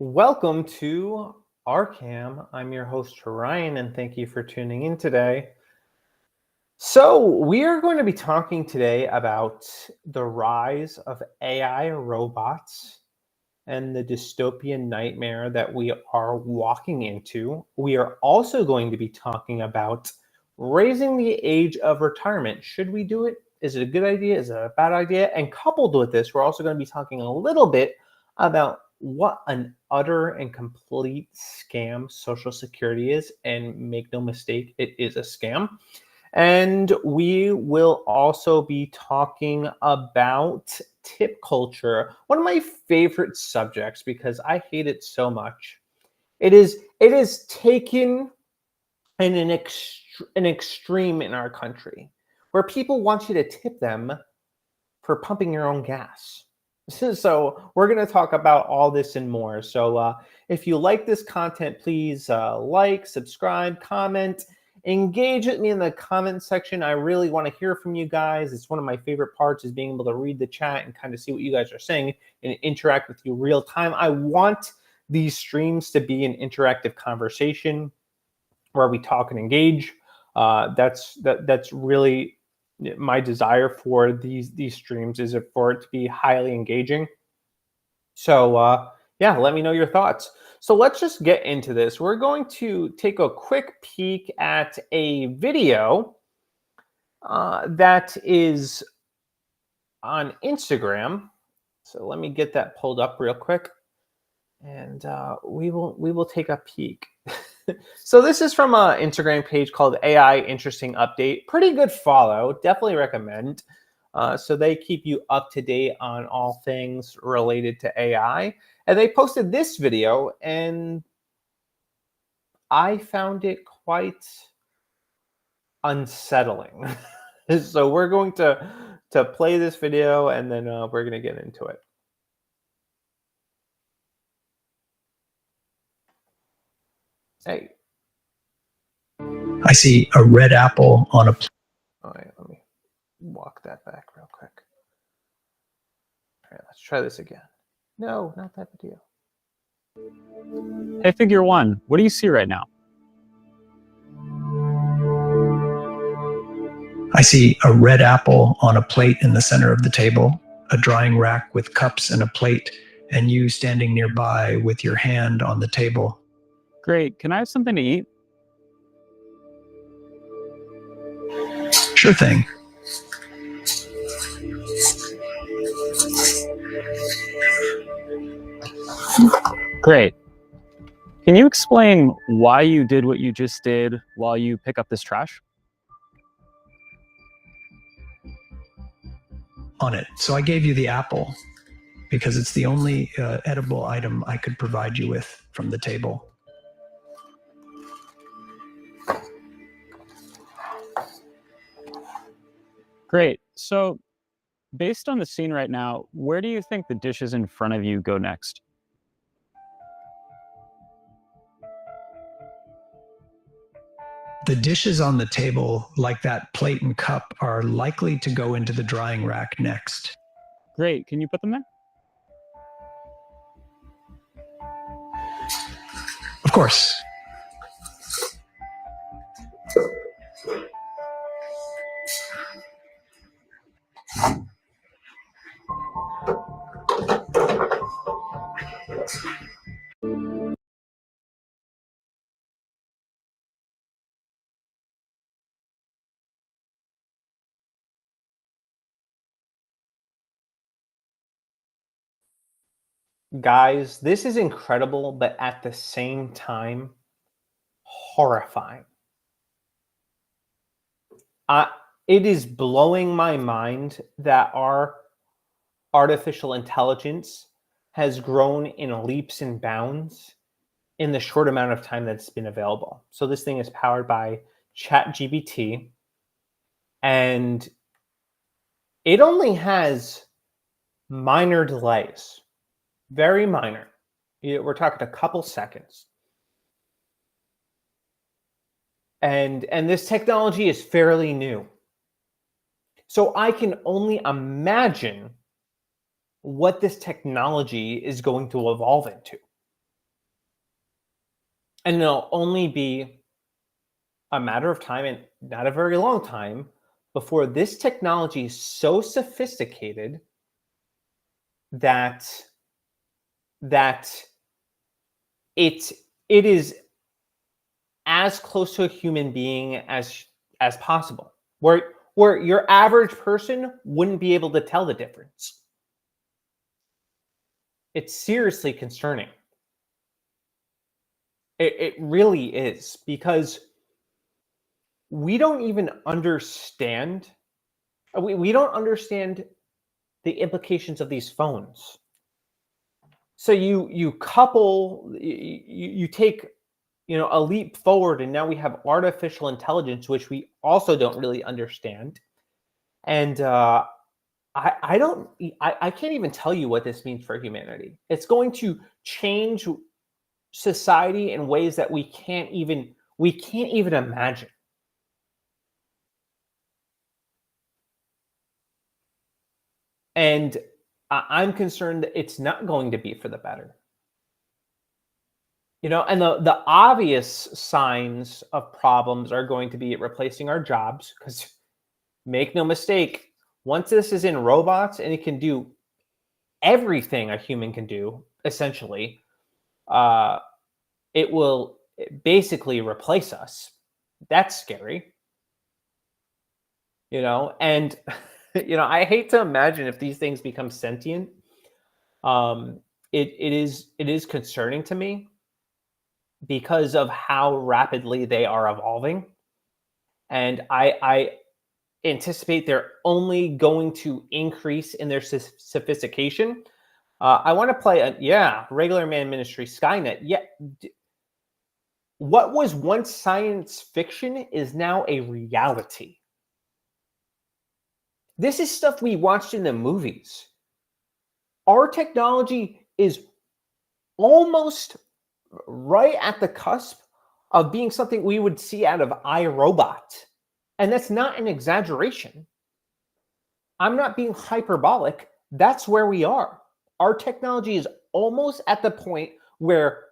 Welcome to RCAM. I'm your host, Ryan, and thank you for tuning in today. So, we are going to be talking today about the rise of AI robots and the dystopian nightmare that we are walking into. We are also going to be talking about raising the age of retirement. Should we do it? Is it a good idea? Is it a bad idea? And coupled with this, we're also going to be talking a little bit about what an utter and complete scam Social Security is. And make no mistake, it is a scam. And we will also be talking about tip culture, one of my favorite subjects because I hate it so much. It is taken in an extreme in our country where people want you to tip them for pumping your own gas. So we're going to talk about all this and more. So if you like this content, please like, subscribe, comment, engage with me in the comment section. I really want to hear from you guys. It's one of my favorite parts is being able to read the chat and kind of see what you guys are saying and interact with you real time. I want these streams to be an interactive conversation where we talk and engage. That's really my desire for these streams, is for it to be highly engaging. So yeah, let me know your thoughts. So let's just get into this. We're going to take a quick peek at a video that is on Instagram. So let me get that pulled up real quick, and we will take a peek. So this is from an Instagram page called AI Interesting Update. Pretty good follow. Definitely recommend. So they keep you up to date on all things related to AI. And they posted this video, and I found it quite unsettling. So we're going to play this video, and then we're going to get into it. Hey. I see a red apple on a. All right, let me walk that back real quick. All right, let's try this again. No, not that video. Hey, Figure One, what do you see right now? I see a red apple on a plate in the center of the table, a drying rack with cups and a plate, and you standing nearby with your hand on the table. Great, can I have something to eat? Sure thing. Great. Can you explain why you did what you just did while you pick up this trash? On it. So I gave you the apple because it's the only edible item I could provide you with from the table. Great. So, based on the scene right now, where do you think the dishes in front of you go next? The dishes on the table, like that plate and cup, are likely to go into the drying rack next. Great. Can you put them there? Of course. Guys, this is incredible, but at the same time, horrifying. It is blowing my mind that our artificial intelligence has grown in leaps and bounds in the short amount of time that's been available. So this thing is powered by ChatGPT, and it only has minor delays, very minor. We're talking a couple seconds. And this technology is fairly new. So I can only imagine what this technology is going to evolve into. And it'll only be a matter of time, and not a very long time, before this technology is so sophisticated that that it it is as close to a human being as possible, where your average person wouldn't be able to tell the difference. It's seriously concerning. It really is, because we don't even understand. We don't understand the implications of these phones. So you couple, you take, a leap forward, and now we have artificial intelligence, which we also don't really understand. And I don't, I can't even tell you what this means for humanity. It's going to change society in ways that we can't even imagine. And I'm concerned that it's not going to be for the better. And the obvious signs of problems are going to be replacing our jobs, because make no mistake, once this is in robots and it can do everything a human can do, essentially, it will basically replace us. That's scary. And I hate to imagine if these things become sentient. It is concerning to me, because of how rapidly they are evolving. And I anticipate they're only going to increase in their sophistication. I want to play Regular Man Ministry, Skynet. Yeah. What was once science fiction is now a reality. This is stuff we watched in the movies. Our technology is almost right at the cusp of being something we would see out of iRobot. And that's not an exaggeration. I'm not being hyperbolic. That's where we are. Our technology is almost at the point where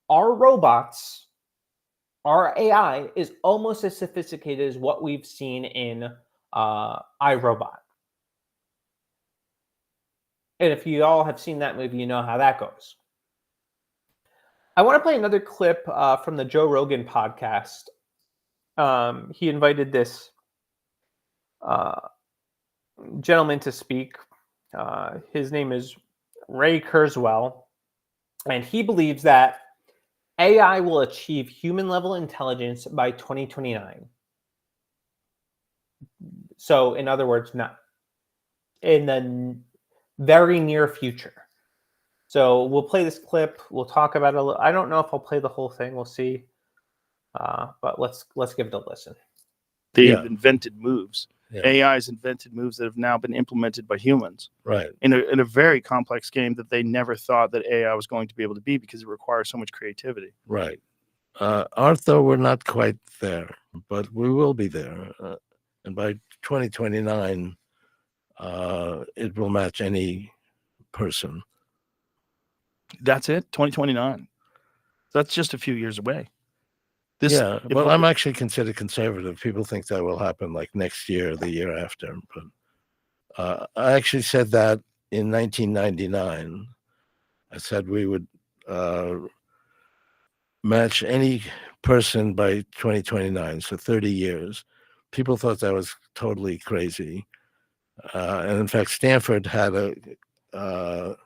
our robots, our AI, is almost as sophisticated as what we've seen in iRobot. And if you all have seen that movie, you know how that goes. I want to play another clip from the Joe Rogan podcast. He invited this gentleman to speak. His name is Ray Kurzweil, and he believes that AI will achieve human-level intelligence by 2029. So, in other words, not in the very near future. So we'll play this clip. We'll talk about it a little. I don't know if I'll play the whole thing. We'll see. But let's give it a listen. They've invented moves. Yeah. AI has invented moves that have now been implemented by humans. Right. In a very complex game that they never thought that AI was going to be able to be, because it requires so much creativity. Right. Arthur, we're not quite there, but we will be there. And by 2029, it will match any person. That's it? 2029. That's just a few years away. Well, I'm actually considered conservative. People think that will happen like next year or the year after. But I actually said that in 1999. I said we would match any person by 2029, so 30 years. People thought that was totally crazy. And in fact, Stanford had a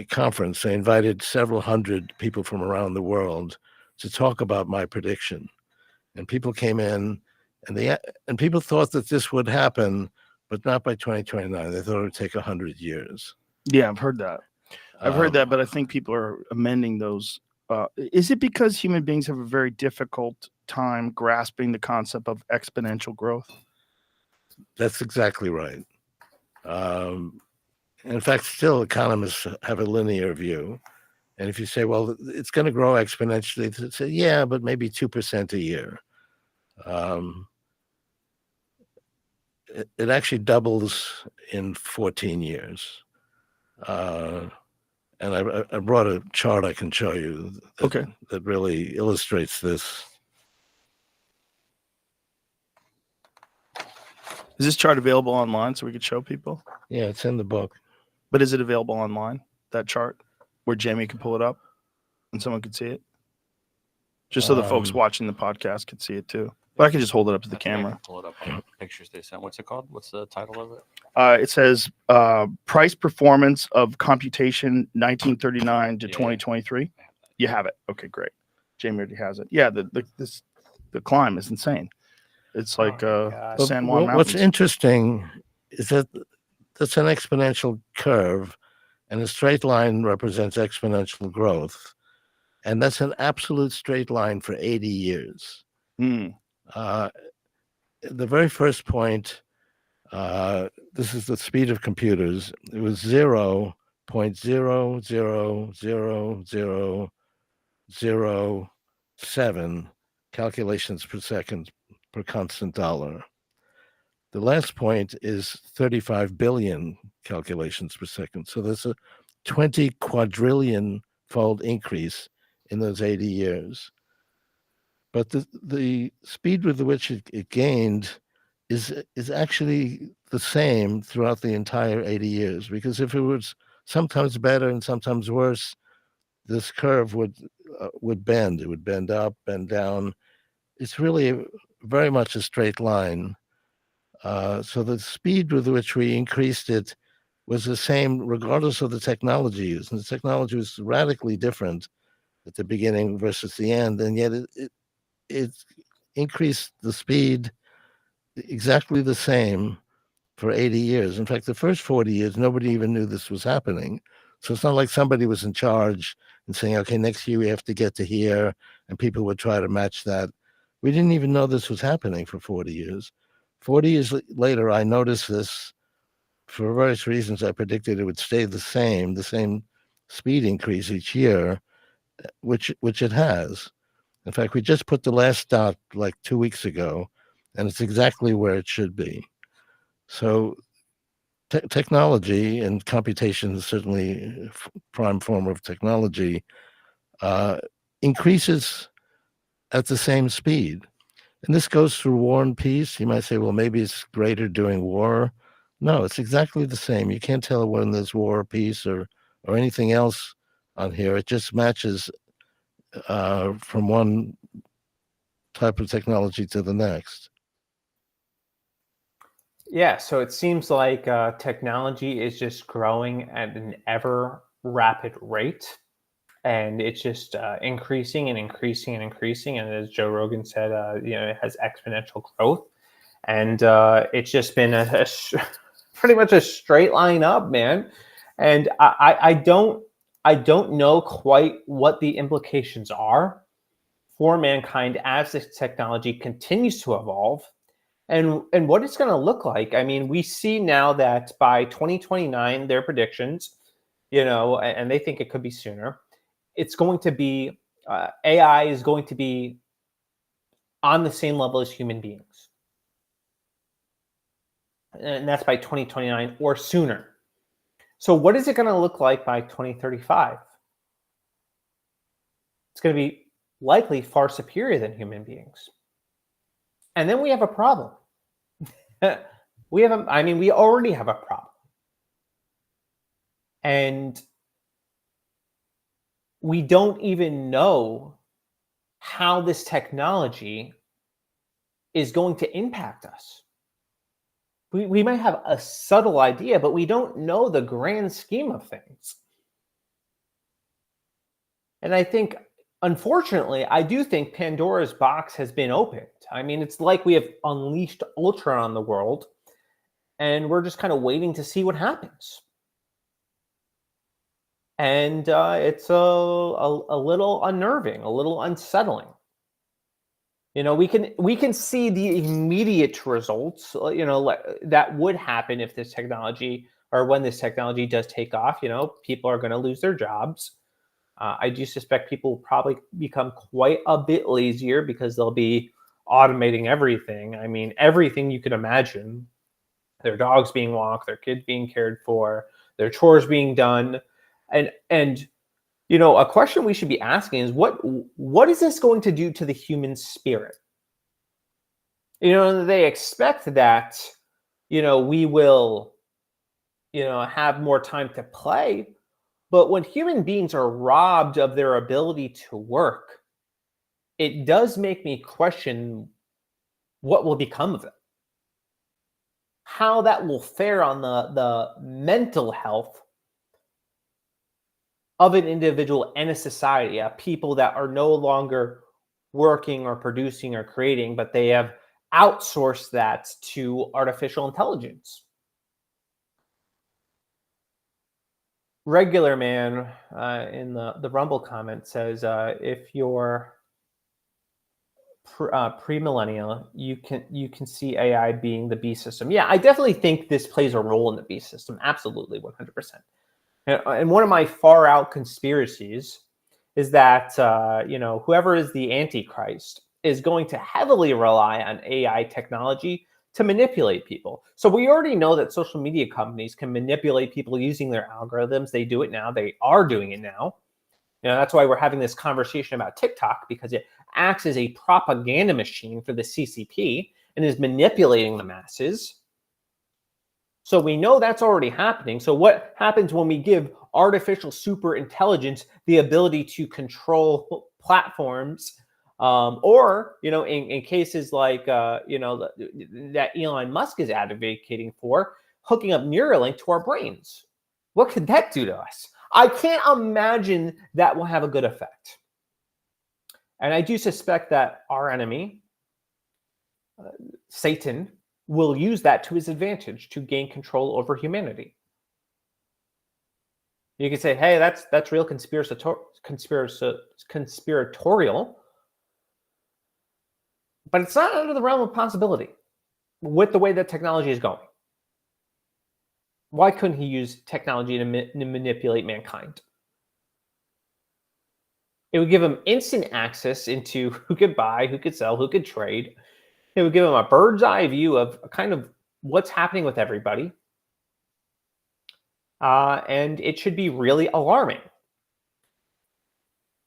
conference. They invited several hundred people from around the world to talk about my prediction. And people came in, and people thought that this would happen, but not by 2029. They thought it would take 100 years. Yeah, I've heard that. But I think people are amending those. Is it because human beings have a very difficult time grasping the concept of exponential growth? That's exactly right. In fact, still economists have a linear view. And if you say, well, it's going to grow exponentially, they say, yeah, but maybe 2% a year. It actually doubles in 14 years. And I brought a chart I can show you Okay. that really illustrates this. Is this chart available online so we could show people? Yeah, it's in the book. But is it available online, that chart, where Jamie can pull it up and someone could see it? Just so the folks watching the podcast could see it too. But I can just hold it up to the camera. Pull it up on the pictures they sent. What's it called? What's the title of it? It says price performance of computation 1939 to 2023. You have it. Okay, great. Jamie already has it. Yeah, the climb is insane. It's like San Juan Mountains. What's interesting is that that's an exponential curve, and a straight line represents exponential growth. And that's an absolute straight line for 80 years. Mm. The very first point, this is the speed of computers. It was 0.0000007 calculations per second per constant dollar. The last point is 35 billion calculations per second. So there's a 20 quadrillion fold increase in those 80 years. But the speed with which it gained is actually the same throughout the entire 80 years, because if it was sometimes better and sometimes worse, this curve would bend. It would bend up, bend down. It's really very much a straight line. So the speed with which we increased it was the same regardless of the technology used. And the technology was radically different at the beginning versus the end, and yet it increased the speed exactly the same for 80 years. In fact, the first 40 years, nobody even knew this was happening. So it's not like somebody was in charge and saying, okay, next year we have to get to here, and people would try to match that. We didn't even know this was happening for 40 years. 40 years later, I noticed this. For various reasons, I predicted it would stay the same speed increase each year, which it has. In fact, we just put the last dot like 2 weeks ago, and it's exactly where it should be. So technology, and computation is certainly a prime form of technology, increases at the same speed. And this goes through war and peace. You might say, well, maybe it's greater during war. No, it's exactly the same. You can't tell when there's war or peace or anything else on here. It just matches from one type of technology to the next. Yeah, so it seems like technology is just growing at an ever rapid rate, and it's just increasing and increasing and increasing. And as Joe Rogan said, it has exponential growth, and it's just been pretty much a straight line up, man. And I don't know quite what the implications are for mankind as this technology continues to evolve, and what it's going to look like. I mean, we see now that by 2029, their predictions, and they think it could be sooner. It's going to be AI is going to be on the same level as human beings, and that's by 2029 or sooner. So what is it going to look like by 2035? It's going to be likely far superior than human beings. And then we have a problem. We already have a problem. And we don't even know how this technology is going to impact us. We might have a subtle idea, but we don't know the grand scheme of things. And I think, unfortunately, I do think Pandora's box has been opened. I mean, it's like we have unleashed Ultron on the world, and we're just kind of waiting to see what happens. And it's a little unnerving, a little unsettling. We can see the immediate results, that would happen if this technology, or when this technology does take off. People are going to lose their jobs. I do suspect people will probably become quite a bit lazier because they'll be automating everything. I mean, everything you could imagine. Their dogs being walked, their kids being cared for, their chores being done. And you know, a question we should be asking is what is this going to do to the human spirit? You know, they expect that, you know, we will, you know, have more time to play, but when human beings are robbed of their ability to work, it does make me question what will become of it. How that will fare on the mental health of an individual and a society, people that are no longer working or producing or creating, but they have outsourced that to artificial intelligence. Regular man in the Rumble comment says, if you're premillennial, you can see AI being the B system. Yeah, I definitely think this plays a role in the B system. Absolutely, 100%. And one of my far out conspiracies is that you know, whoever is the Antichrist is going to heavily rely on AI technology to manipulate people. So we already know that social media companies can manipulate people using their algorithms. They do it now. They are doing it now. You know, that's why we're having this conversation about TikTok, because it acts as a propaganda machine for the CCP and is manipulating the masses. So we know that's already happening. So what happens when we give artificial super intelligence the ability to control platforms, or, you know, in cases like, you know, that Elon Musk is advocating for, hooking up Neuralink to our brains? What could that do to us? I can't imagine that will have a good effect. And I do suspect that our enemy, Satan, will use that to his advantage to gain control over humanity. You can say, hey, that's real conspiratorial, but it's not out of the realm of possibility with the way that technology is going. Why couldn't he use technology to manipulate mankind? It would give him instant access into who could buy, who could sell, who could trade. It would give him a bird's eye view of kind of what's happening with everybody. And it should be really alarming.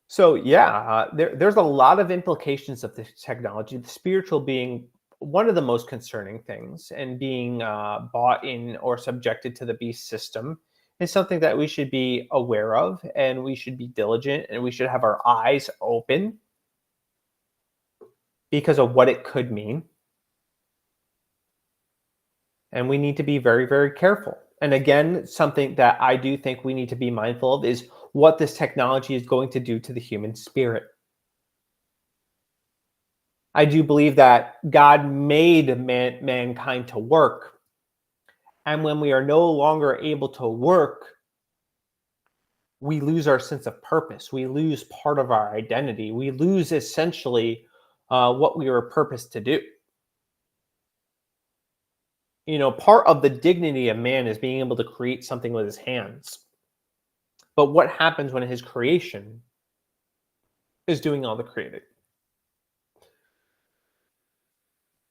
So yeah, there's a lot of implications of this technology, the spiritual being one of the most concerning things, and being bought in or subjected to the beast system is something that we should be aware of, and we should be diligent, and we should have our eyes open because of what it could mean. And we need to be very, very careful. And again, something that I do think we need to be mindful of is what this technology is going to do to the human spirit. I do believe that God made mankind to work. And when we are no longer able to work, we lose our sense of purpose. We lose part of our identity. We lose essentially what we were purposed to do. You know, part of the dignity of man is being able to create something with his hands. But what happens when his creation is doing all the creating?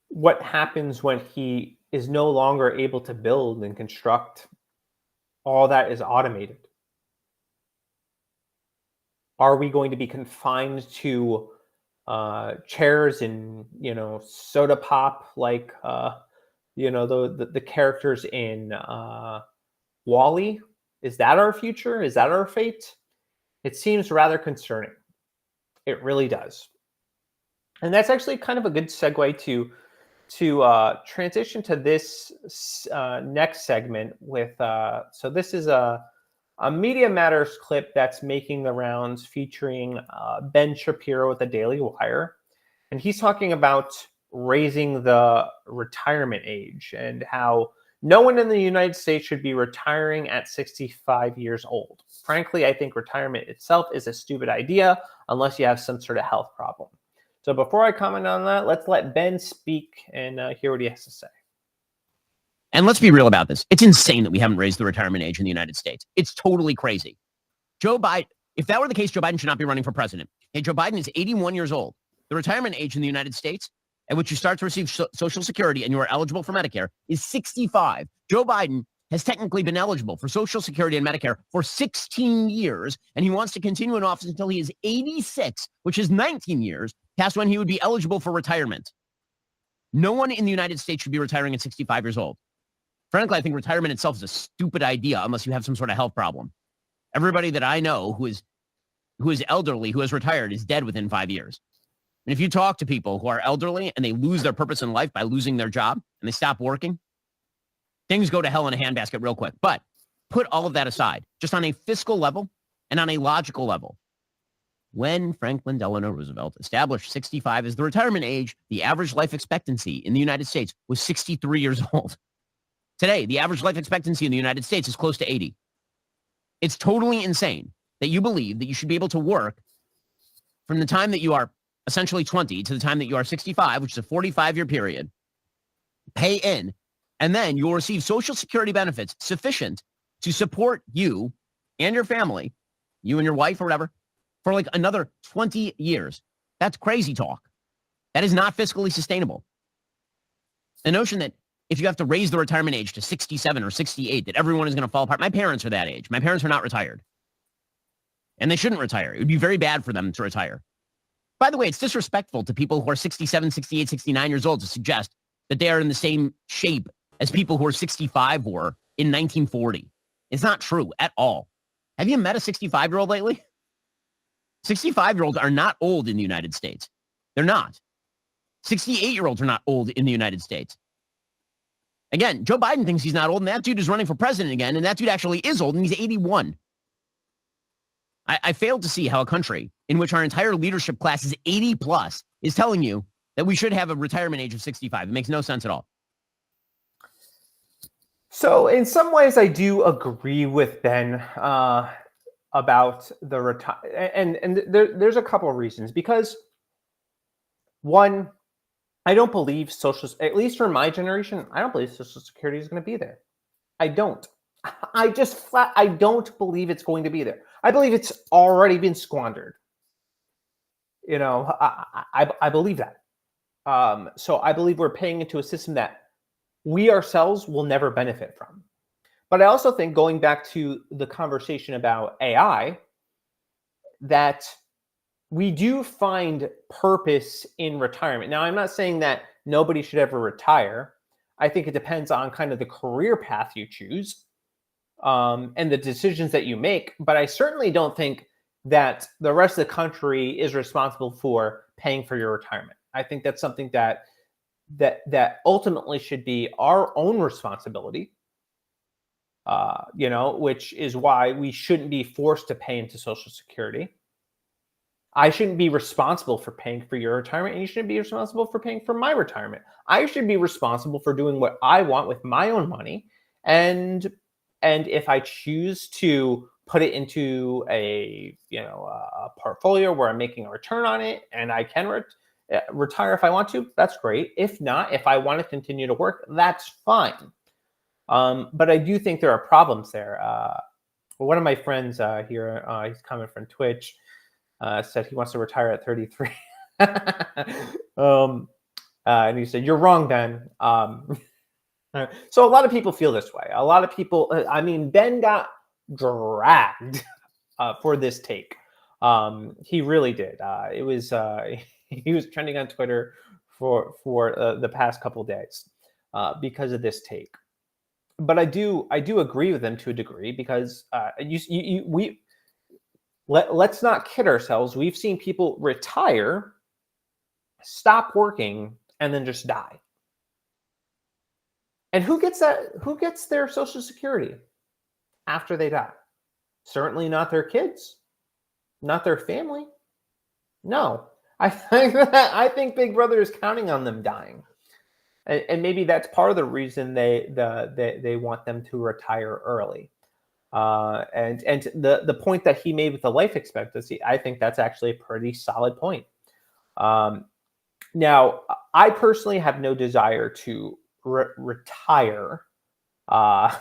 What happens when he is no longer able to build and construct? All that is automated. Are we going to be confined to chairs and, you know, soda pop like you know, the characters in WALL-E? Is that our future? Is that our fate? It seems rather concerning. It really does. And that's actually kind of a good segue to transition to this next segment with, so this is a Media Matters clip that's making the rounds featuring Ben Shapiro with the Daily Wire. And he's talking about raising the retirement age and how no one in the United States should be retiring at 65 years old. Frankly, I think retirement itself is a stupid idea unless you have some sort of health problem. So before I comment on that, let's let Ben speak and hear what he has to say. And let's be real about this. It's insane that we haven't raised the retirement age in the United States. It's totally crazy. Joe Biden, if that were the case, Joe Biden should not be running for president. Hey, Joe Biden is 81 years old. The retirement age in the United States at which you start to receive Social Security and you are eligible for Medicare is 65. Joe Biden has technically been eligible for Social Security and Medicare for 16 years, and he wants to continue in office until he is 86, which is 19 years past when he would be eligible for retirement. No one in the United States should be retiring at 65 years old. Frankly, I think retirement itself is a stupid idea unless you have some sort of health problem. Everybody that I know who is elderly, who has retired, is dead within 5 years. And if you talk to people who are elderly and they lose their purpose in life by losing their job and they stop working, things go to hell in a handbasket real quick. But put all of that aside, just on a fiscal level and on a logical level. When Franklin Delano Roosevelt established 65 as the retirement age, the average life expectancy in the United States was 63 years old. Today, the average life expectancy in the United States is close to 80. It's totally insane that you believe that you should be able to work from the time that you are essentially 20 to the time that you are 65, which is a 45-year period, pay in, and then you will receive Social Security benefits sufficient to support you and your family, you and your wife or whatever, for like another 20 years. That's crazy talk. That is not fiscally sustainable. The notion that if you have to raise the retirement age to 67 or 68, that everyone is going to fall apart. My parents are that age. My parents are not retired. And they shouldn't retire. It would be very bad for them to retire. By the way, it's disrespectful to people who are 67, 68, 69 years old to suggest that they are in the same shape as people who are 65 were in 1940. It's not true at all. Have you met a 65-year-old lately? 65-year-olds are not old in the United States. They're not. 68-year-olds are not old in the United States. Again, Joe Biden thinks he's not old, and that dude is running for president again, and that dude actually is old, and he's 81. I failed to see how a country in which our entire leadership class is 80 plus is telling you that we should have a retirement age of 65. It makes no sense at all. So in some ways, I do agree with Ben about the retire, and there's a couple of reasons. Because one, I don't believe at least for my generation, I don't believe Social Security is going to be there. I don't. I don't believe it's going to be there. I believe it's already been squandered. You know, I believe that. So I believe we're paying into a system that we ourselves will never benefit from. But I also think, going back to the conversation about AI, that we do find purpose in retirement. Now, I'm not saying that nobody should ever retire. I think it depends on kind of the career path you choose and the decisions that you make. But I certainly don't think that the rest of the country is responsible for paying for your retirement. I think that's something that ultimately should be our own responsibility. Which is why we shouldn't be forced to pay into Social Security. I shouldn't be responsible for paying for your retirement, and you shouldn't be responsible for paying for my retirement. I should be responsible for doing what I want with my own money, and if I choose to put it into a portfolio where I'm making a return on it, and I can retire if I want to, that's great. If not, if I want to continue to work, that's fine. But I do think there are problems there. One of my friends here, he's coming from Twitch, said he wants to retire at 33. And he said, "You're wrong, Ben." So a lot of people feel this way. A lot of people, Ben got dragged for this take. He really did. It was he was trending on Twitter for the past couple of days because of this take. But I do agree with them to a degree, because let's not kid ourselves. We've seen people retire, stop working, and then just die. And who gets that? Who gets their Social Security after they die? Certainly not their kids, not their family. No, I think Big Brother is counting on them dying. And maybe that's part of the reason they want them to retire early. And the point that he made with the life expectancy, I think that's actually a pretty solid point. Now, I personally have no desire to retire. I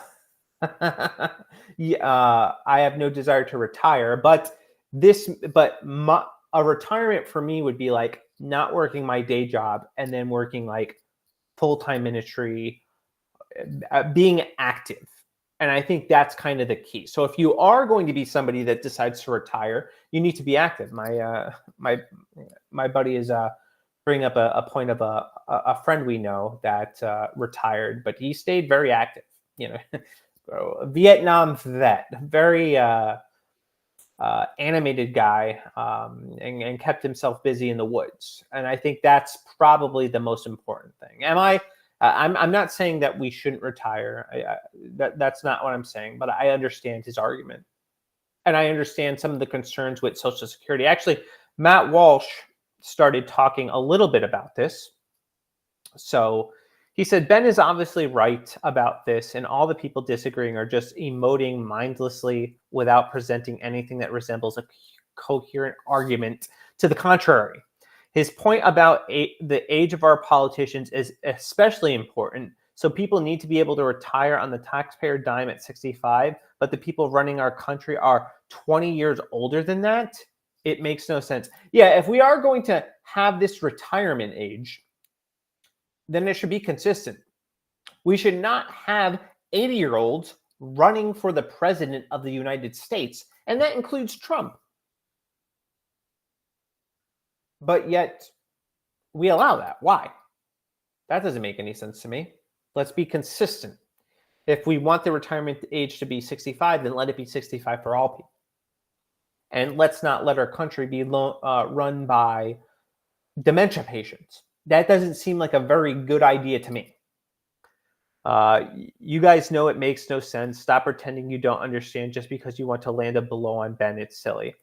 have no desire to retire, but a retirement for me would be like not working my day job and then working like full-time ministry, being active, And I think that's kind of the key. So if you are going to be somebody that decides to retire, you need to be active. My buddy is bringing up a point of a friend we know that retired, but he stayed very active. A Vietnam vet, very animated guy, and kept himself busy in the woods. And I think that's probably the most important thing. I'm not saying that we shouldn't retire. That's not what I'm saying, but I understand his argument. And I understand some of the concerns with Social Security. Actually, Matt Walsh started talking a little bit about this. So he said, Ben is obviously right about this, and all the people disagreeing are just emoting mindlessly without presenting anything that resembles a coherent argument to the contrary. His point about the age of our politicians is especially important. So people need to be able to retire on the taxpayer dime at 65, but the people running our country are 20 years older than that. It makes no sense. Yeah, if we are going to have this retirement age, then it should be consistent. We should not have 80-year-olds running for the president of the United States, and that includes Trump. But yet, we allow that. Why? That doesn't make any sense to me. Let's be consistent. If we want the retirement age to be 65, then let it be 65 for all people. And let's not let our country be run by dementia patients. That doesn't seem like a very good idea to me. You guys know it makes no sense. Stop pretending you don't understand just because you want to land a blow on Ben. It's silly.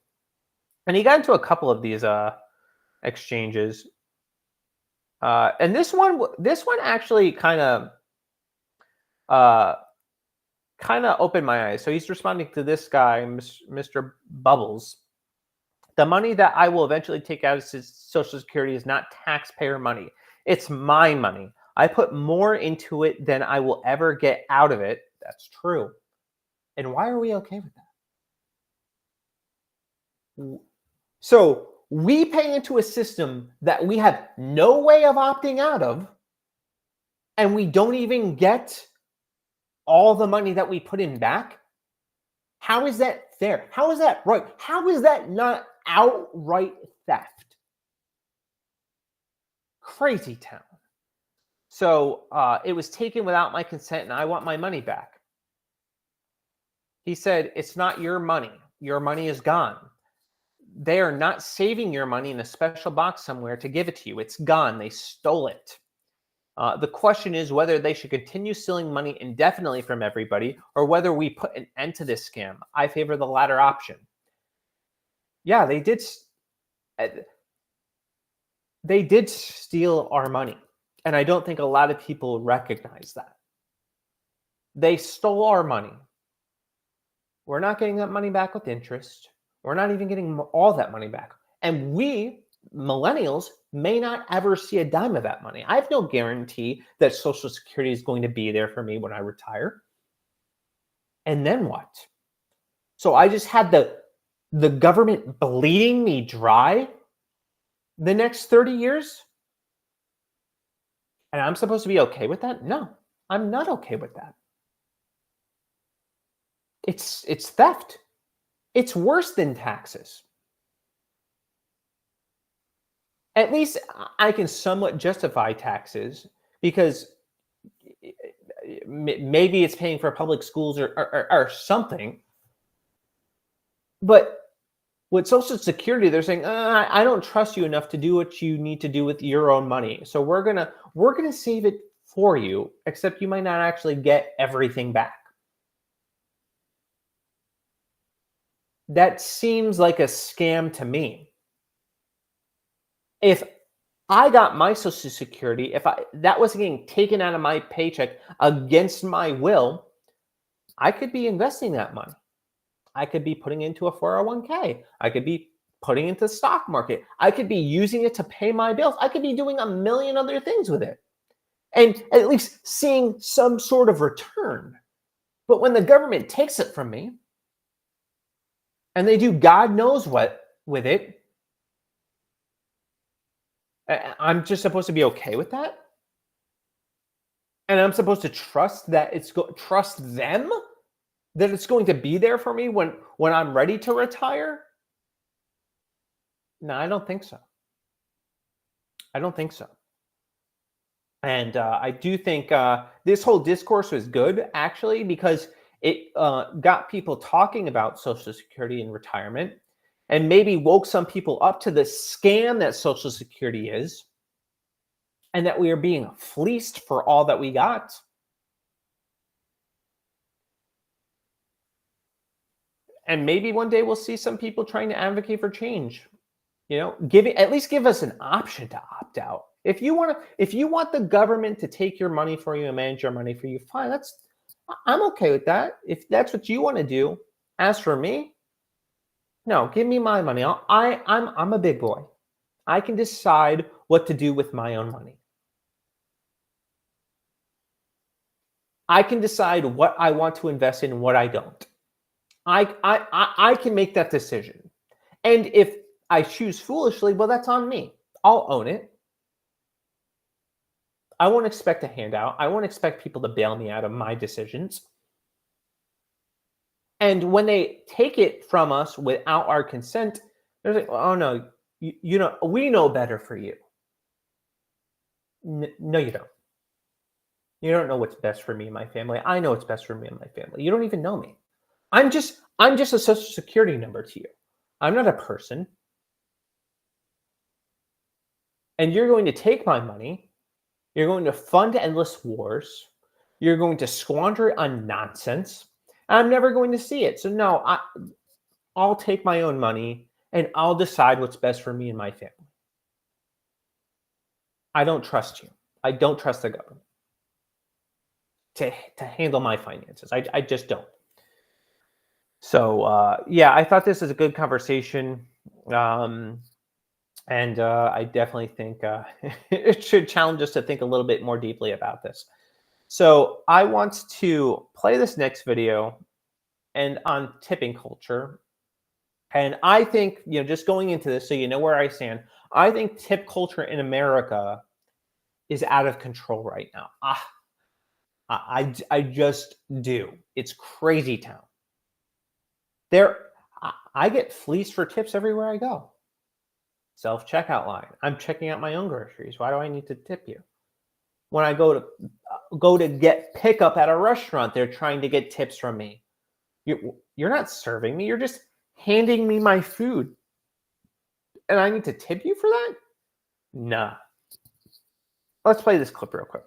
And he got into a couple of these exchanges. And this one actually kind of opened my eyes. So he's responding to this guy, Mr. Bubbles. The money that I will eventually take out of Social Security is not taxpayer money. It's my money. I put more into it than I will ever get out of it. That's true. And why are we okay with that? So we pay into a system that we have no way of opting out of, and we don't even get all the money that we put in back. How is that fair? How is that right? How is that not outright theft? Crazy town. So it was taken without my consent, and I want my money back. He said, it's not your money. Your money is gone. They are not saving your money in a special box somewhere to give it to you. It's gone. They stole it. The question is whether they should continue stealing money indefinitely from everybody or whether we put an end to this scam. I favor the latter option. Yeah, they did steal our money. And I don't think a lot of people recognize that. They stole our money. We're not getting that money back with interest. We're not even getting all that money back. And we, millennials, may not ever see a dime of that money. I have no guarantee that Social Security is going to be there for me when I retire. And then what? So I just had the government bleeding me dry the next 30 years? And I'm supposed to be okay with that? No, I'm not okay with that. It's theft. It's worse than taxes. At least I can somewhat justify taxes because maybe it's paying for public schools or something. But with Social Security, they're saying, I don't trust you enough to do what you need to do with your own money. So we're gonna save it for you, except you might not actually get everything back. That seems like a scam to me. If I got my Social Security, that was getting taken out of my paycheck against my will, I could be investing that money. I could be putting into a 401k. I could be putting into the stock market. I could be using it to pay my bills. I could be doing a million other things with it and at least seeing some sort of return. But when the government takes it from me and they do God knows what with it, I'm just supposed to be okay with that? And I'm supposed to trust that trust them that it's going to be there for me when I'm ready to retire? No, I don't think so. I don't think so. And I do think this whole discourse was good, actually, because it got people talking about Social Security and retirement, and maybe woke some people up to the scam that Social Security is, and that we are being fleeced for all that we got. And maybe one day we'll see some people trying to advocate for change. At least give us an option to opt out. If you want the government to take your money for you and manage your money for you, fine. I'm okay with that. If that's what you want to do. As for me, no, give me my money. I'm a big boy. I can decide what to do with my own money. I can decide what I want to invest in and what I don't. I can make that decision. And if I choose foolishly, well, that's on me. I'll own it. I won't expect a handout. I won't expect people to bail me out of my decisions. And when they take it from us without our consent, they're like, oh, no, we know better for you. No, you don't. You don't know what's best for me and my family. I know what's best for me and my family. You don't even know me. I'm just a Social Security number to you. I'm not a person. And you're going to take my money. You're going to fund endless wars. You're going to squander it on nonsense. I'm never going to see it. So no, I'll take my own money and I'll decide what's best for me and my family. I don't trust you. I don't trust the government to handle my finances. I just don't. So yeah, I thought this was a good conversation. And I definitely think it should challenge us to think a little bit more deeply about this. So I want to play this next video and on tipping culture. And I think, just going into this, so you know where I stand, I think tip culture in America is out of control right now. I just do. It's crazy town. I get fleeced for tips everywhere I go. Self-checkout line. I'm checking out my own groceries. Why do I need to tip you? When I go to get pickup at a restaurant, they're trying to get tips from me. You're not serving me. You're just handing me my food. And I need to tip you for that? Nah. Let's play this clip real quick.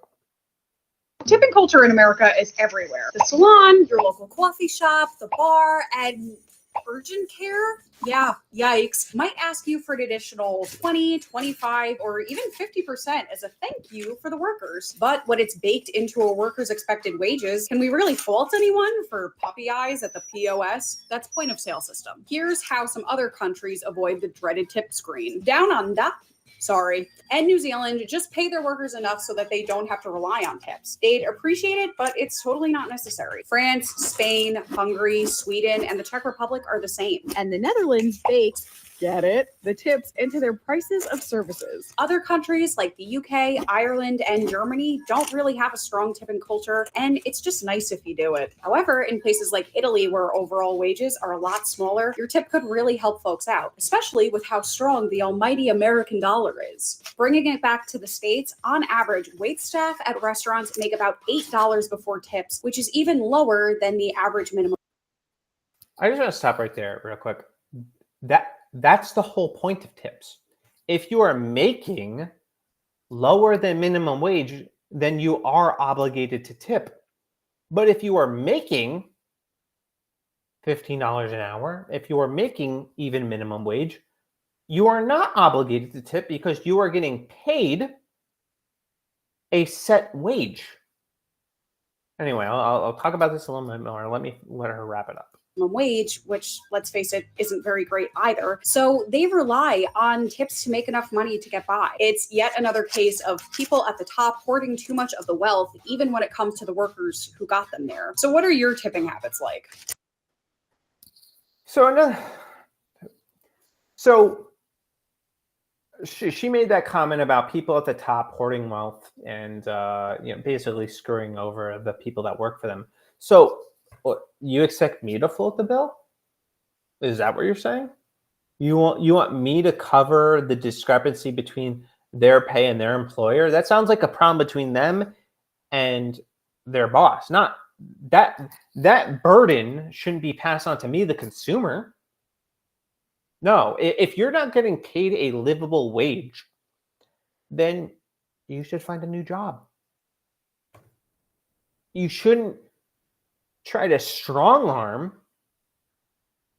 Tipping culture in America is everywhere. The salon, your local coffee shop, the bar, and urgent care. Yeah, yikes. Might ask you for an additional 20, 25, or even 50% as a thank you for the workers. But when it's baked into a worker's expected wages, can we really fault anyone for puppy eyes at the POS? That's point of sale system. Here's how some other countries avoid the dreaded tip screen. Down under, and New Zealand just pay their workers enough so that they don't have to rely on tips. They'd appreciate it, but it's totally not necessary. France, Spain, Hungary, Sweden, and the Czech Republic are the same. And the Netherlands bakes, get it, the tips into their prices of services. Other countries like the UK, Ireland, and Germany don't really have a strong tipping culture, and it's just nice if you do it. However, in places like Italy, where overall wages are a lot smaller, your tip could really help folks out, especially with how strong the almighty American dollar is. Bringing it back to the States, on average, wait staff at restaurants make about $8 before tips, which is even lower than the average minimum. I just want to stop right there real quick. That's the whole point of tips. If you are making lower than minimum wage, then you are obligated to tip. But if you are making $15 an hour, if you are making even minimum wage, you are not obligated to tip because you are getting paid a set wage. Anyway, I'll talk about this a little bit more. Let her wrap it up. Wage, which, let's face it, isn't very great either. So they rely on tips to make enough money to get by. It's yet another case of people at the top hoarding too much of the wealth, even when it comes to the workers who got them there. So what are your tipping habits like? So she made that comment about people at the top hoarding wealth and basically screwing over the people that work for them. So You expect me to float the bill? Is that what you're saying? You want me to cover the discrepancy between their pay and their employer? That sounds like a problem between them and their boss. Not that burden shouldn't be passed on to me, the consumer. No, if you're not getting paid a livable wage, then you should find a new job. You shouldn't try to strong arm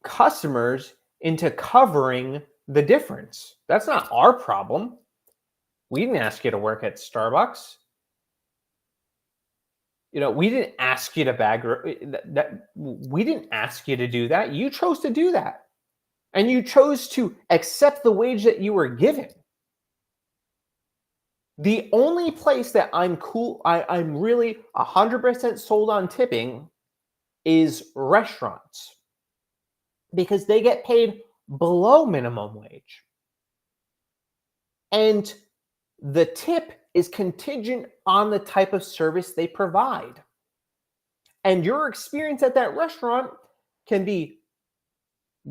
customers into covering the difference. That's not our problem. We didn't ask you to work at Starbucks. We didn't ask you to we didn't ask you to do that. You chose to do that. And you chose to accept the wage that you were given. The only place that I'm really 100% sold on tipping is restaurants, because they get paid below minimum wage. And the tip is contingent on the type of service they provide. And your experience at that restaurant can be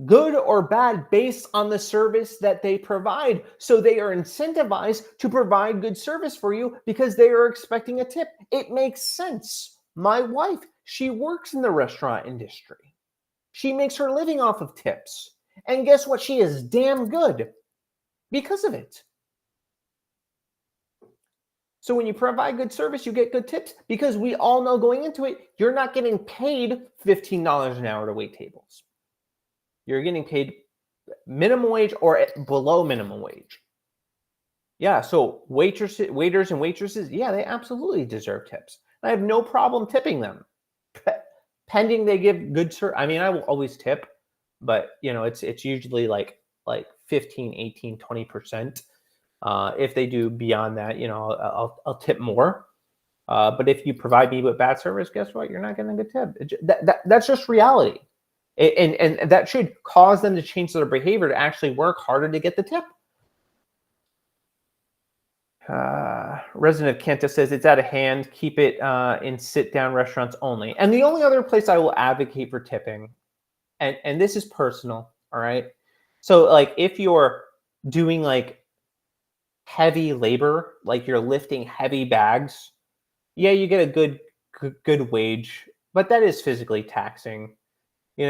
good or bad based on the service that they provide. So they are incentivized to provide good service for you because they are expecting a tip. It makes sense. My wife, she works in the restaurant industry. She makes her living off of tips. And guess what? She is damn good because of it. So when you provide good service, you get good tips, because we all know going into it, you're not getting paid $15 an hour to wait tables. You're getting paid minimum wage or below minimum wage. Yeah, so waiters and waitresses, yeah, they absolutely deserve tips. I have no problem tipping them, pending they give good service. I mean, I will always tip, but it's usually like 15, 18, 20%. If they do beyond that, I'll tip more. But if you provide me with bad service, guess what? You're not getting a good tip. That's just reality. And that should cause them to change their behavior to actually work harder to get the tip. Resident of Kenta says it's out of hand. Keep it in sit-down restaurants only. And the only other place I will advocate for tipping, and this is personal, all right? So like if you're doing like heavy labor, like you're lifting heavy bags, yeah, you get a good wage, but that is physically taxing.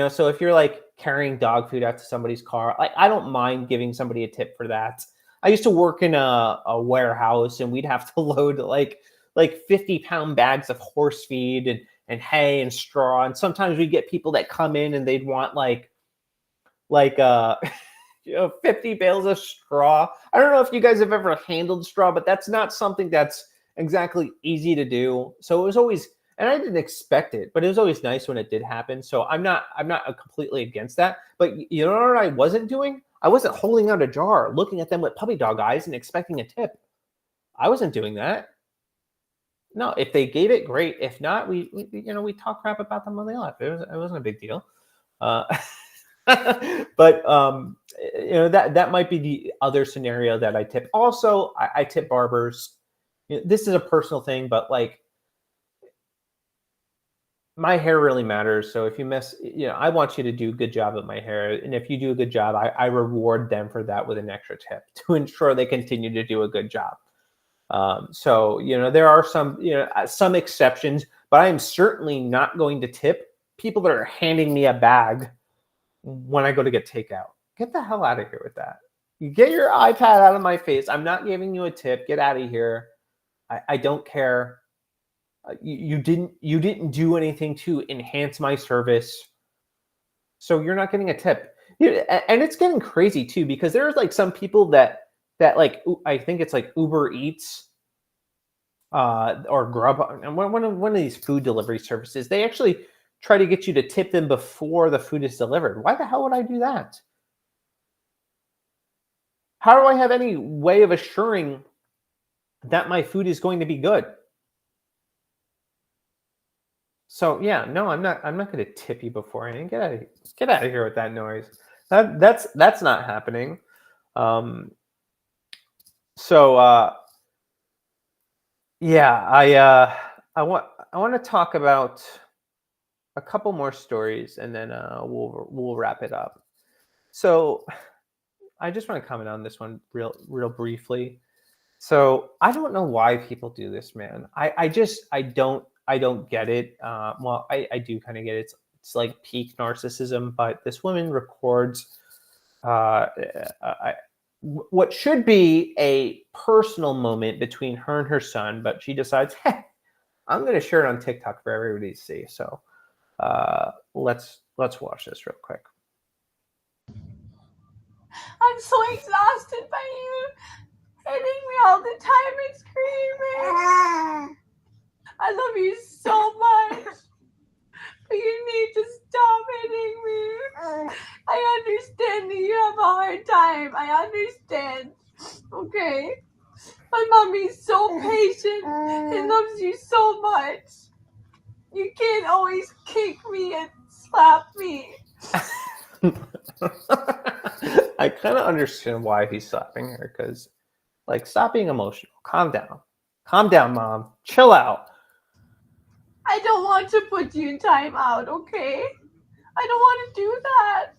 So if you're like carrying dog food out to somebody's car, I don't mind giving somebody a tip for that. I used to work in a warehouse, and we'd have to load like 50-pound bags of horse feed and hay and straw. And sometimes we'd get people that come in and they'd want like 50 bales of straw. I don't know if you guys have ever handled straw, but that's not something that's exactly easy to do. So it was always, and I didn't expect it, but it was always nice when it did happen. So I'm not completely against that. But you know what I wasn't doing? I wasn't holding out a jar, looking at them with puppy dog eyes and expecting a tip. I wasn't doing that. No, if they gave it, great. If not, we talk crap about them when they left. It wasn't a big deal. But that might be the other scenario that I tip. Also, I tip barbers. This is a personal thing, but like my hair really matters. So if you miss, I want you to do a good job at my hair. And if you do a good job, I reward them for that with an extra tip to ensure they continue to do a good job. So, there are some exceptions, but I am certainly not going to tip people that are handing me a bag when I go to get takeout. Get the hell out of here with that. You get your iPad out of my face. I'm not giving you a tip. Get out of here. I don't care. You didn't do anything to enhance my service, so you're not getting a tip. And it's getting crazy too, because there's like some people that like, I think it's like Uber Eats or Grubhub, and one of these food delivery services, they actually try to get you to tip them before the food is delivered. Why the hell would I do that? How do I have any way of assuring that my food is going to be good? So yeah, no, I'm not going to tip you beforehand. Get out of here with that noise. That's not happening. Yeah, I want to talk about a couple more stories, and then we'll wrap it up. So I just want to comment on this one real briefly. So I don't know why people do this, man. I don't get it. Well, I do kind of get it. It's like peak narcissism. But this woman records what should be a personal moment between her and her son, but she decides, hey, I'm going to share it on TikTok for everybody to see. So let's watch this real quick. I'm so exhausted by you hitting me all the time and screaming. I love you so much, but you need to stop hitting me. I understand that you have a hard time. I understand. Okay? My mommy's so patient and loves you so much. You can't always kick me and slap me. I kind of understand why he's slapping her, because, like, stop being emotional. Calm down, mom. Chill out. I don't want to put you in timeout, okay? I don't want to do that.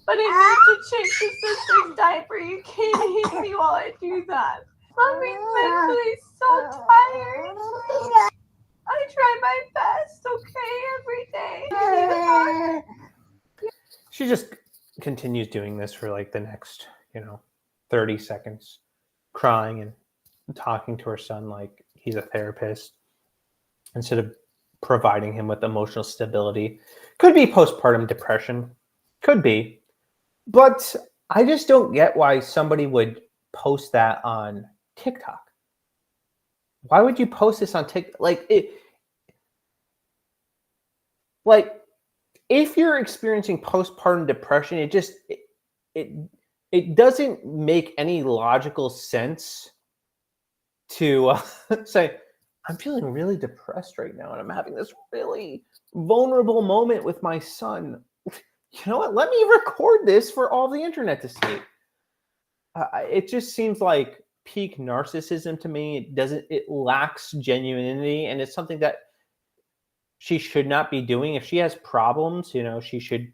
But I need to change the sister's diaper. You can't hit me while I do that. Mommy's mentally so tired. I try my best, okay, every day. She just continues doing this for like the next, 30 seconds, crying and talking to her son like he's a therapist instead of providing him with emotional stability. Could be postpartum depression. Could be. But I just don't get why somebody would post that on TikTok. Why would you post this on TikTok? If you're experiencing postpartum depression, it doesn't make any logical sense to say, I'm feeling really depressed right now, and I'm having this really vulnerable moment with my son. You know what? Let me record this for all the internet to see. It just seems like peak narcissism to me. It lacks genuinity, and it's something that she should not be doing. If she has problems, she should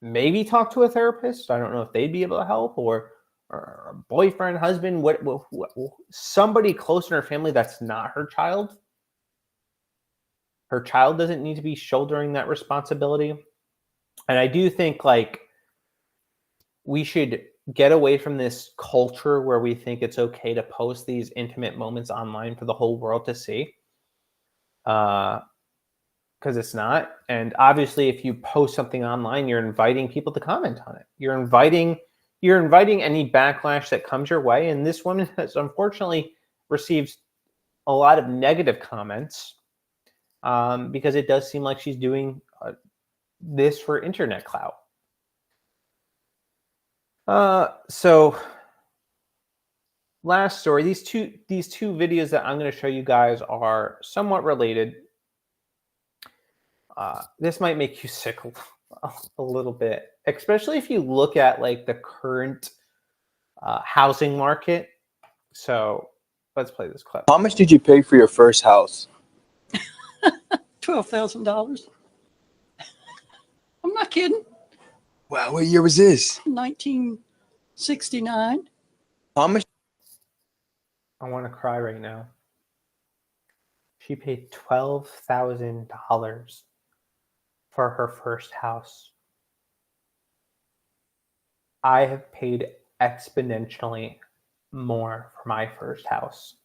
maybe talk to a therapist. I don't know if they'd be able to help, or a boyfriend, husband, what somebody close in her family that's not her child. Her child doesn't need to be shouldering that responsibility. And I do think we should get away from this culture where we think it's okay to post these intimate moments online for the whole world to see. Because it's not. And obviously, if you post something online, you're inviting people to comment on it. You're inviting any backlash that comes your way. And this woman has unfortunately received a lot of negative comments because it does seem like she's doing this for internet clout. So last story, these two videos that I'm going to show you guys are somewhat related. This might make you sick a little bit, especially if you look at the current housing market. So let's play this clip. How much did you pay for your first house? $12,000. I'm not kidding. Wow, what year was this? 1969. How much? I want to cry right now. She paid $12,000 for her first house. I have paid exponentially more for my first house.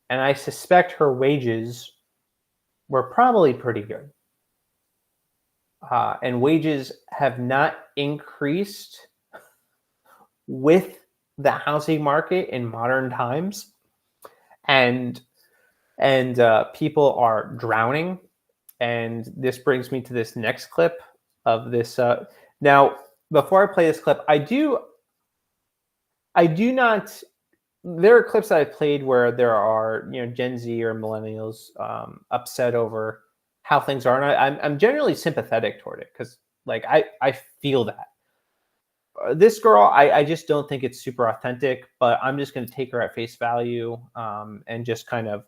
And I suspect her wages were probably pretty good. And wages have not increased with the housing market in modern times. And people are drowning. And this brings me to this next clip of this. Now, before I play this clip, I do not. There are clips that I played where there are Gen Z or millennials upset over how things are, and I'm generally sympathetic toward it because I feel that. This girl, I just don't think it's super authentic, but I'm just going to take her at face value and just kind of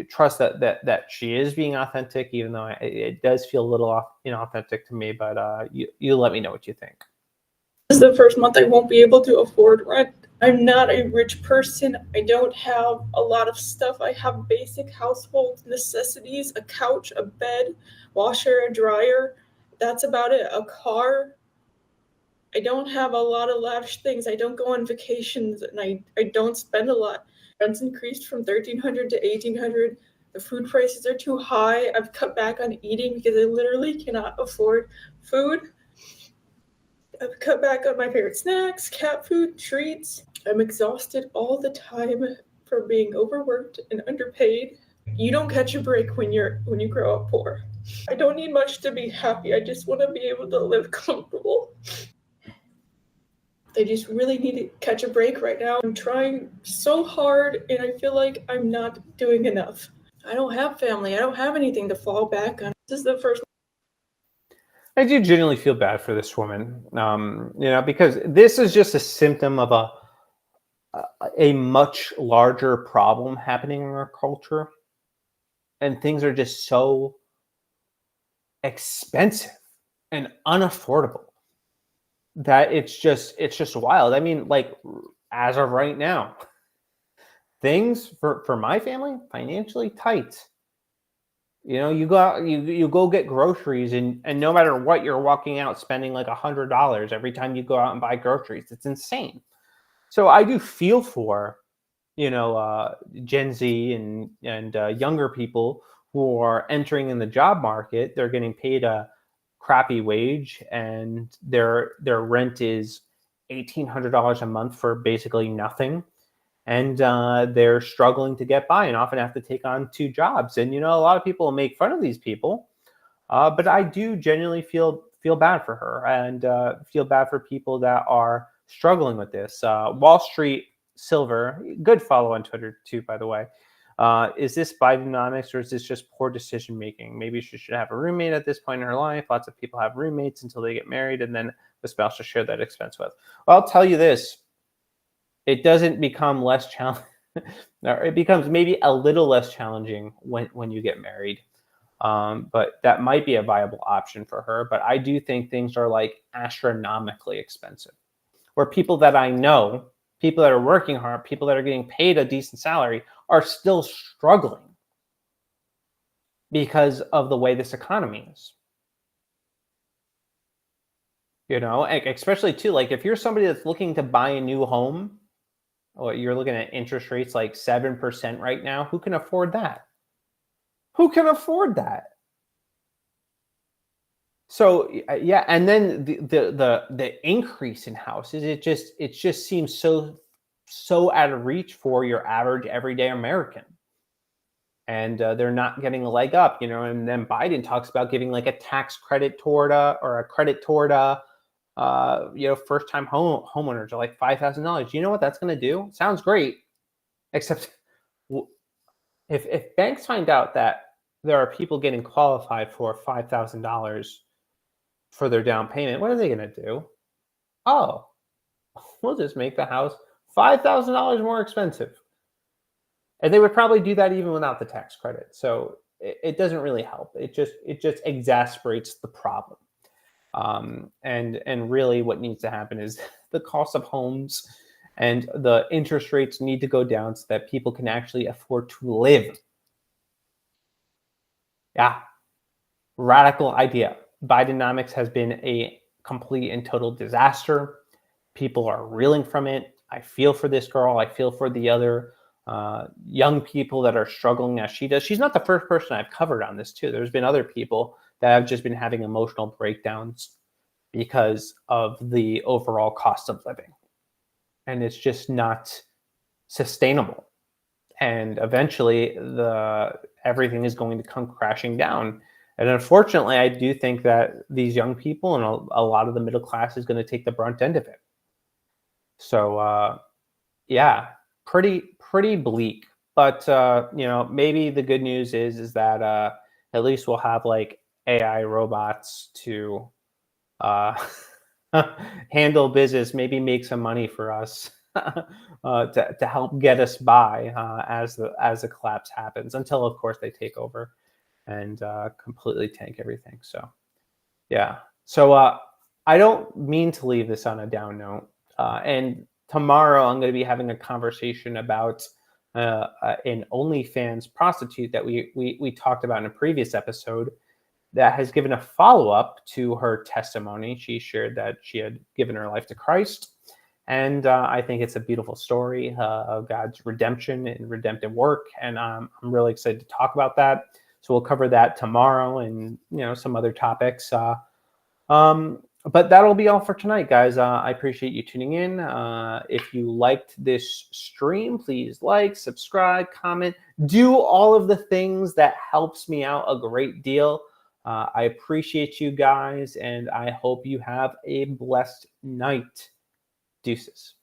trust that she is being authentic, even though it does feel a little inauthentic to me. But you let me know what you think. This is the first month I won't be able to afford rent. I'm not a rich person. I don't have a lot of stuff. I have basic household necessities, a couch, a bed, washer, a dryer. That's about it. A car. I don't have a lot of lavish things. I don't go on vacations, and I don't spend a lot. Rent's increased from $1,300 to $1,800. The food prices are too high. I've cut back on eating because I literally cannot afford food. I've cut back on my favorite snacks, cat food, treats. I'm exhausted all the time from being overworked and underpaid. You don't catch a break when you grow up poor. I don't need much to be happy. I just want to be able to live comfortable. I just really need to catch a break right now. I'm trying so hard and I feel like I'm not doing enough. I don't have family. I don't have anything to fall back on. This is the first. I do genuinely feel bad for this woman, because this is just a symptom of a much larger problem happening in our culture, and things are just so expensive and unaffordable that it's just wild. I mean, like, as of right now, things for my family financially tight. You go out, you go get groceries, and no matter what, you're walking out spending like $100 every time you go out and buy groceries. It's insane. So I do feel for Gen Z and younger people who are entering in the job market. They're getting paid a crappy wage, and their rent is $1,800 a month for basically nothing. And they're struggling to get by and often have to take on 2 jobs. And, a lot of people make fun of these people, but I do genuinely feel bad for her, and feel bad for people that are struggling with this. Wall Street Silver, good follow on Twitter too, by the way. Is this Bidenomics, or is this just poor decision making? Maybe she should have a roommate at this point in her life. Lots of people have roommates until they get married, and then the spouse to share that expense with. Well, I'll tell you this. It doesn't become less challenging, or it becomes maybe a little less challenging when you get married. But that might be a viable option for her. But I do think things are like astronomically expensive, where people that I know, people that are working hard, people that are getting paid a decent salary, are still struggling because of the way this economy is. Especially too, like if you're somebody that's looking to buy a new home, or you're looking at interest rates like 7% right now, who can afford that? Who can afford that? So yeah, and then the increase in houses, it just seems so out of reach for your average everyday American, and they're not getting a leg up, And then Biden talks about giving like a tax credit toward first-time homeowners are like $5,000. You know what that's going to do? Sounds great, except if banks find out that there are people getting qualified for $5,000 for their down payment, what are they going to do? Oh, we'll just make the house $5,000 more expensive. And they would probably do that even without the tax credit. So it doesn't really help. It just exacerbates the problem. And really what needs to happen is the cost of homes and the interest rates need to go down so that people can actually afford to live. Yeah. Radical idea. Bidenomics has been a complete and total disaster. People are reeling from it. I feel for this girl. I feel for the other young people that are struggling as she does. She's not the first person I've covered on this too. There's been other people that have just been having emotional breakdowns because of the overall cost of living. And it's just not sustainable. And eventually everything is going to come crashing down. And unfortunately, I do think that these young people and a lot of the middle class is going to take the brunt end of it. So, yeah, pretty bleak. But, maybe the good news is that at least we'll have like AI robots to handle business, maybe make some money for us. to help get us by as the collapse happens, until of course they take over and completely tank everything. So yeah. So I don't mean to leave this on a down note. And tomorrow I'm going to be having a conversation about an OnlyFans prostitute that we talked about in a previous episode, that has given a follow-up to her testimony. She shared that she had given her life to Christ. And I think it's a beautiful story of God's redemption and redemptive work. And I'm really excited to talk about that. So we'll cover that tomorrow, and some other topics. But that'll be all for tonight, guys. I appreciate you tuning in. If you liked this stream, please like, subscribe, comment, do all of the things that helps me out a great deal. I appreciate you guys, and I hope you have a blessed night. Deuces.